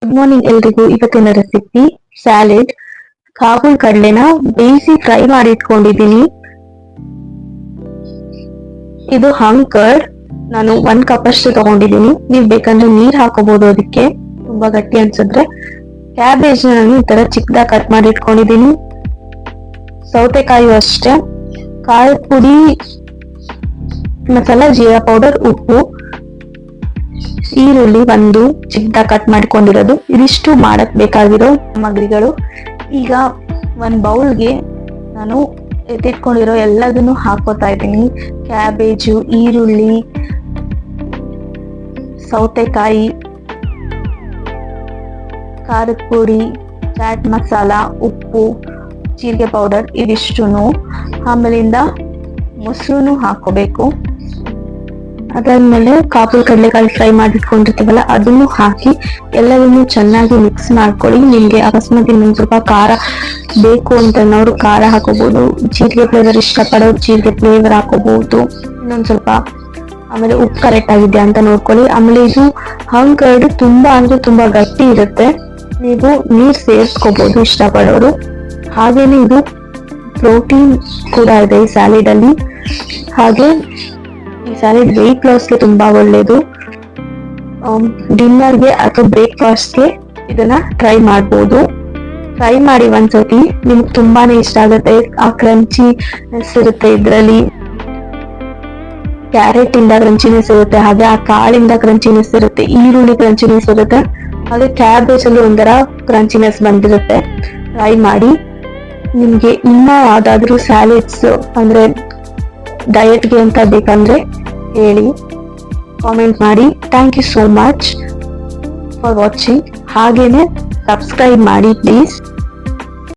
Good morning ಎಲ್ರಿಗೂ. ಇವತ್ತಿನ recipe salad. Kabul ಕಡಲೆನ ಬೇಯಿಸಿ ಫ್ರೈ ಮಾಡಿ ಇಟ್ಕೊಂಡಿದ್ದೀನಿ. ಇದು ಹಂಗ್ ಕರ್ಡ್. ನಾನು 1 ಕಪ್ ಅಷ್ಟು ತಗೊಂಡಿದ್ದೀನಿ. ನೀವು ಬೇಕಂದ್ರೆ ನೀರ್ ಹಾಕೋಬಹುದು, ಅದಕ್ಕೆ ತುಂಬಾ ಗಟ್ಟಿ ಅನ್ಸಿದ್ರೆ. ಕ್ಯಾಬೇಜ್ ನಾನು ಈ ತರ ಚಿಕ್ಕದಾಗಿ ಕಟ್ ಮಾಡಿ ಇಟ್ಕೊಂಡಿದ್ದೀನಿ. ಸೌತೆಕಾಯಿ ಅಷ್ಟೇ. ಕಾಳು ಪುಡಿ, ಮಸಾಲ, ಜೀರಾ ಪೌಡರ್, ಉಪ್ಪು, ಈರುಳ್ಳಿ ಒಂದು ಚಿಕ್ಕದಾಗಿ ಕಟ್ ಮಾಡ್ಕೊಂಡಿರೋದು. ಇದಿಷ್ಟು ಮಾಡಕ್ ಬೇಕಾಗಿರೋ ಸಾಮಗ್ರಿಗಳು. ಈಗ ಒಂದ್ ಬೌಲ್ಗೆ ನಾನು ಎತ್ತಿಟ್ಕೊಂಡಿರೋ ಎಲ್ಲದನ್ನು ಹಾಕೋತಾ ಇದ್ದೀನಿ. ಕ್ಯಾಬೇಜು, ಈರುಳ್ಳಿ, ಸೌತೆಕಾಯಿ, ಖಾರದ ಪುಡಿ, ಚಾಟ್ ಮಸಾಲ, ಉಪ್ಪು, ಜೀರಿಗೆ ಪೌಡರ್, ಇದಿಷ್ಟುನು. ಆಮೇಲಿಂದ ಮೊಸರು ಹಾಕೋಬೇಕು. ಅದಾದ್ಮೇಲೆ ಕಾಬೂಲ್ ಕಡಲೆಕಾಯಿ ಫ್ರೈ ಮಾಡಿಟ್ಕೊಂಡಿರ್ತೀವಲ್ಲ ಅದನ್ನು ಹಾಕಿ ಎಲ್ಲದನ್ನು ಚೆನ್ನಾಗಿ ಮಿಕ್ಸ್ ಮಾಡ್ಕೊಳ್ಳಿ. ನಿಮ್ಗೆ ಅಕಸ್ಮಾತ್ ಇನ್ನೊಂದ್ ಸ್ವಲ್ಪ ಖಾರ ಬೇಕು ಅಂತ ಅನ್ನೋರು ಖಾರ ಹಾಕೋಬಹುದು. ಜೀರಿಗೆ ಫ್ಲೇವರ್ ಇಷ್ಟಪಡೋರು ಜೀರಿಗೆ ಫ್ಲೇವರ್ ಹಾಕೋಬಹುದು ಇನ್ನೊಂದ್ ಸ್ವಲ್ಪ. ಆಮೇಲೆ ಉಪ್ಪು ಕರೆಕ್ಟ್ ಆಗಿದ್ಯಾ ಅಂತ ನೋಡ್ಕೊಳ್ಳಿ. ಆಮೇಲೆ ಇದು ಹಂಗ್ ಕರ್ಡ್ ತುಂಬಾ ಅಂದ್ರೆ ತುಂಬಾ ಗಟ್ಟಿ ಇರುತ್ತೆ. ನೀವು ನೀರ್ ಸೇರಿಸ್ಕೋಬಹುದು ಇಷ್ಟಪಡೋರು. ಹಾಗೇನೆ ಇದು ಪ್ರೋಟೀನ್ ಕೂಡ ಇದೆ ಈ ಸ್ಯಾಲೆಡ್ ಅಲ್ಲಿ. ಹಾಗೆ ಈ ಸ್ಯಾಲೆಡ್ ವೆಯ್ಟ್ ಲಾಸ್ಗೆ ತುಂಬಾ ಒಳ್ಳೇದು. ಡಿನ್ನರ್ಗೆ ಅಥವಾ ಬ್ರೇಕ್ಫಾಸ್ಟ್ಗೆ ಇದನ್ನ ಟ್ರೈ ಮಾಡ್ಬೋದು. ಟ್ರೈ ಮಾಡಿ ಒಂದ್ಸತಿ, ನಿಮ್ಗೆ ತುಂಬಾನೇ ಇಷ್ಟ ಆಗುತ್ತೆ. ಆ ಕ್ರಂಚಿನೆಸ್ ಇರುತ್ತೆ ಇದ್ರಲ್ಲಿ. ಕ್ಯಾರೆಟ್ ಇಂದ ಕ್ರಂಚಿನೆಸ್ ಇರುತ್ತೆ, ಹಾಗೆ ಆ ಕಾಳಿಂದ ಕ್ರಂಚಿನೆಸ್ ಇರುತ್ತೆ, ಈರುಳ್ಳಿ ಕ್ರಂಚಿನೆಸ್ ಇರುತ್ತೆ, ಹಾಗೆ ಕ್ಯಾಬೇಜ್ ಅಲ್ಲಿ ಒಂಥರ ಕ್ರಂಚಿನೆಸ್ ಬಂದಿರುತ್ತೆ. ಟ್ರೈ ಮಾಡಿ. ನಿಮ್ಗೆ ಇನ್ನ ಯಾವ್ದಾದ್ರು ಸ್ಯಾಲೆಡ್ಸ್ ಅಂದ್ರೆ ಡಯಟ್ಗೆ ಅಂತ ಬೇಕಂದ್ರೆ ಹೇಳಿ, ಕಾಮೆಂಟ್ ಮಾಡಿ. Thank you so much for watching. ಹಾಗೇನೆ ಸಬ್ಸ್ಕ್ರೈಬ್ ಮಾಡಿ ಪ್ಲೀಸ್.